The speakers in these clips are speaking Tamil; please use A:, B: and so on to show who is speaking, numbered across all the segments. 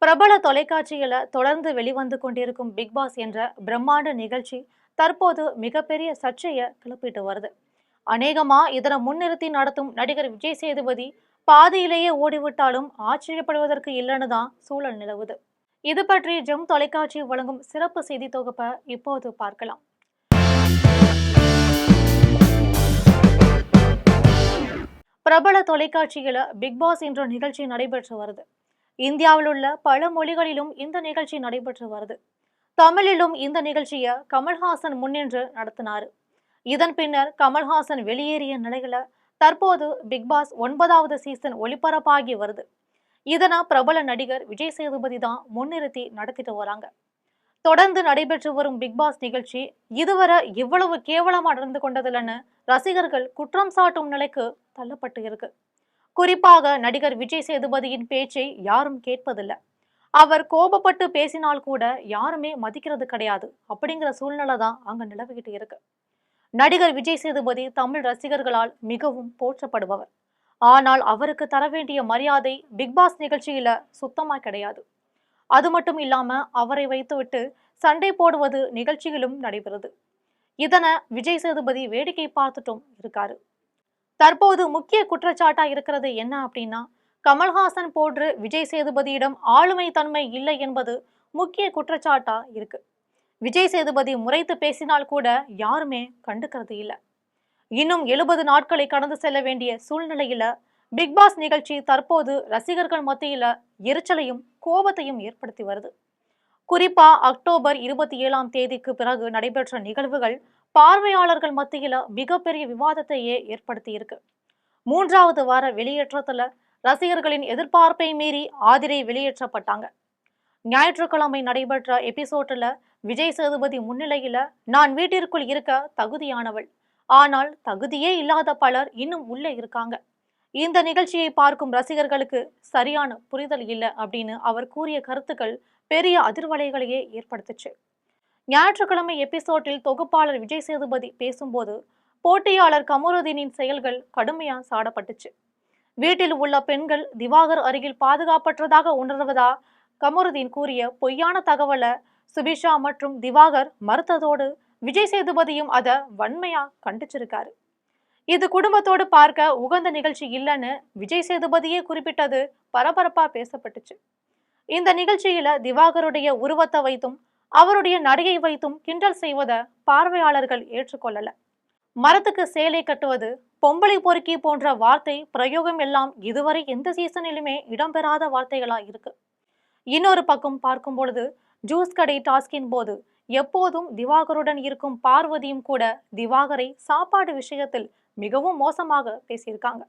A: பிரபல தொலைக்காட்சியில தொடர்ந்து வெளிவந்து கொண்டிருக்கும் பிக் பாஸ் என்ற பிரம்மாண்ட நிகழ்ச்சி தற்போது மிகப்பெரிய சர்ச்சையை கிளப்பிட்டு வருது. அநேகமா இதனை முன்னிறுத்தி நடத்தும் நடிகர் விஜய் சேதுபதி பாதியிலேயே ஓடிவிட்டாலும் ஆச்சரியப்படுவதற்கு இல்லைன்னு தான் சூழல் நிலவுது. இது பற்றி ஜெம் தொலைக்காட்சி வழங்கும் சிறப்பு செய்தி தொகுப்பை இப்போது பார்க்கலாம். பிரபல தொலைக்காட்சியில பிக் பாஸ் என்ற நிகழ்ச்சி நடைபெற்று வருது. இந்தியாவில் உள்ள பல மொழிகளிலும் இந்த நிகழ்ச்சி நடைபெற்று வருது. தமிழிலும் இந்த நிகழ்ச்சியை கமல்ஹாசன் முன்னின்று நடத்தினாரு. இதன் பின்னர் கமல்ஹாசன் வெளியேறிய நிலையில தற்போது பிக் பாஸ் 9வது சீசன் ஒளிபரப்பாகி வருது. இதனை பிரபல நடிகர் விஜய் சேதுபதி தான் முன்னிறுத்தி நடத்திட்டு வராங்க. தொடர்ந்து நடைபெற்று வரும் பிக் பாஸ் நிகழ்ச்சி இதுவரை இவ்வளவு கேவலமா நடந்து கொண்டதில்லைன்னு ரசிகர்கள் குற்றம் சாட்டும் நிலைக்கு தள்ளப்பட்டு இருக்கு. குறிப்பாக நடிகர் விஜய் சேதுபதியின் பேச்சை யாரும் கேட்பதில்லை. அவர் கோபப்பட்டு பேசினால் கூட யாருமே மதிக்கிறது கிடையாது. அப்படிங்கிற சூழ்நிலை தான் அங்க நிலவிக்கிட்டு இருக்கு. நடிகர் விஜய் சேதுபதி தமிழ் ரசிகர்களால் மிகவும் போற்றப்படுபவர். ஆனால் அவருக்கு தர வேண்டிய மரியாதை பிக் பாஸ் நிகழ்ச்சியில சுத்தமா கிடையாது. அது மட்டும் இல்லாம அவரை வைத்துவிட்டு சண்டை போடுவது நிகழ்ச்சியிலும் நடைபெறுது. இதனை விஜய் சேதுபதி வேடிக்கை பார்த்துட்டும் இருக்காரு. தற்போது முக்கிய குற்றச்சாட்டா இருக்கிறது என்ன அப்படின்னா, கமல்ஹாசன் போன்று விஜய் சேதுபதியிடம் ஆளுமை தன்மை இல்லை என்பது முக்கிய குற்றச்சாட்டா இருக்கு. விஜய் சேதுபதி முறைத்து பேசினால் கூட யாருமே கண்டுக்கிறது இல்லை. இன்னும் 70 நாட்களை கடந்து செல்ல வேண்டிய சூழ்நிலையில பிக் பாஸ் நிகழ்ச்சி தற்போது ரசிகர்கள் மத்தியில எரிச்சலையும் கோபத்தையும் ஏற்படுத்தி வருது. குறிப்பா அக்டோபர் 27ஆம் தேதிக்கு பிறகு நடைபெற்ற நிகழ்வுகள் பார்வையாளர்கள் மத்தியில மிகப்பெரிய விவாதத்தையே ஏற்படுத்தி இருக்கு. 3வது வார வெளியேற்றத்துல ரசிகர்களின் எதிர்பார்ப்பை மீறி ஆதிரை வெளியேற்றப்பட்டாங்க. ஞாயிற்றுக்கிழமை நடைபெற்ற எபிசோட்ல விஜய் சேதுபதி முன்னிலையில நான் வீட்டிற்குள் இருக்க தகுதியானவள், ஆனால் தகுதியே இல்லாத பலர் இன்னும் உள்ளே இருக்காங்க. இந்த நிகழ்ச்சியை பார்க்கும் ரசிகர்களுக்கு சரியான புரிதல் இல்லை அப்படின்னு அவர் கூறிய கருத்துக்கள் பெரிய அதிர்வலைகளையே ஏற்படுத்துச்சு. ஞாயிற்றுக்கிழமை எபிசோட்டில் தொகுப்பாளர் விஜய் சேதுபதி பேசும்போது போட்டியாளர் கமருதீனின் செயல்கள் கடுமையா சாடப்பட்டுச்சு. வீட்டில் உள்ள பெண்கள் திவாகர் அருகில் பாதுகாப்பற்றதாக உணர்வதா கமருதீன் கூறிய பொய்யான தகவலை சுபிஷா மற்றும் திவாகர் மறுத்ததோடு விஜய் சேதுபதியும் அதை வன்மையா கண்டிச்சிருக்காரு. இது குடும்பத்தோடு பார்க்க உகந்த நிகழ்ச்சி இல்லைன்னு விஜய் சேதுபதியே குறிப்பிட்டது பரபரப்பா பேசப்பட்டுச்சு. இந்த நிகழ்ச்சியில திவாகருடைய உருவத்தை வைத்தும் அவருடைய நடிகை வைத்தும் கிண்டல் செய்வதை பார்வையாளர்கள் ஏற்றுக்கொள்ளல. மரத்துக்கு சேலை கட்டுவது, பொம்பளை பொறுக்கி போன்ற வார்த்தை பிரயோகம் எல்லாம் இதுவரை எந்த சீசனிலுமே இடம்பெறாத வார்த்தைகளா இருக்கு. இன்னொரு பக்கம் பார்க்கும் பொழுது ஜூஸ் கடை டாஸ்கின் போது எப்போதும் திவாகருடன் இருக்கும் பார்வதியும் கூட திவாகரை சாப்பாடு விஷயத்தில் மிகவும் மோசமாக பேசியிருக்காங்க.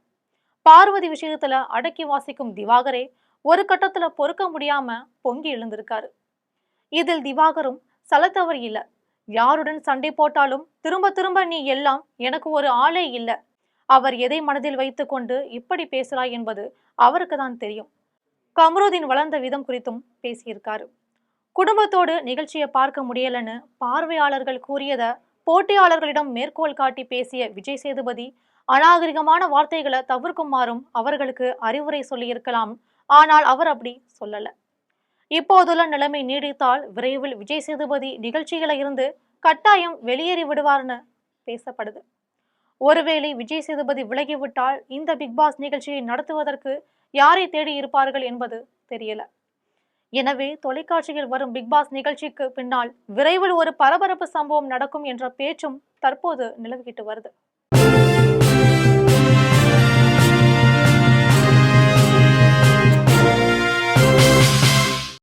A: பார்வதி விஷயத்துல அடக்கி வாசிக்கும் திவாகரே ஒரு கட்டத்துல பொறுக்க முடியாம பொங்கி எழுந்திருக்காரு. இதில் திவாகரும் சலத்தவர் இல்ல, யாருடன் சண்டை போட்டாலும் திரும்ப திரும்ப நீ எல்லாம் எனக்கு ஒரு ஆளே இல்ல, அவர் எதை மனதில் வைத்து கொண்டு இப்படி பேசுறாய் என்பது அவருக்கு தான் தெரியும். கமருதீன் வளர்ந்த விதம் குறித்தும் பேசியிருக்காரு. குடும்பத்தோடு நிகழ்ச்சியை பார்க்க முடியலன்னு பார்வையாளர்கள் கூறியத போட்டியாளர்களிடம் மேற்கோள் காட்டி பேசிய விஜய் சேதுபதி அநாகரிகமான வார்த்தைகளை தவிர்க்குமாறும் அவர்களுக்கு அறிவுரை சொல்லியிருக்கலாம். ஆனால் அவர் அப்படி சொல்லல. இப்போதுள்ள நிலைமை நீடித்தால் விரைவில் விஜய் சேதுபதி நிகழ்ச்சியில இருந்து கட்டாயம் வெளியேறி விடுவார்னு பேசப்படுது. ஒருவேளை விஜய் சேதுபதி விலகிவிட்டால் இந்த பிக் பாஸ் நிகழ்ச்சியை நடத்துவதற்கு யாரை தேடி இருப்பார்கள் என்பது தெரியல. எனவே தொலைக்காட்சியில் வரும் பிக் பாஸ் நிகழ்ச்சிக்கு பின்னால் விரைவில் ஒரு பரபரப்பு சம்பவம் நடக்கும் என்ற பேச்சும் தற்போது நிலவிக்கிட்டு வருது.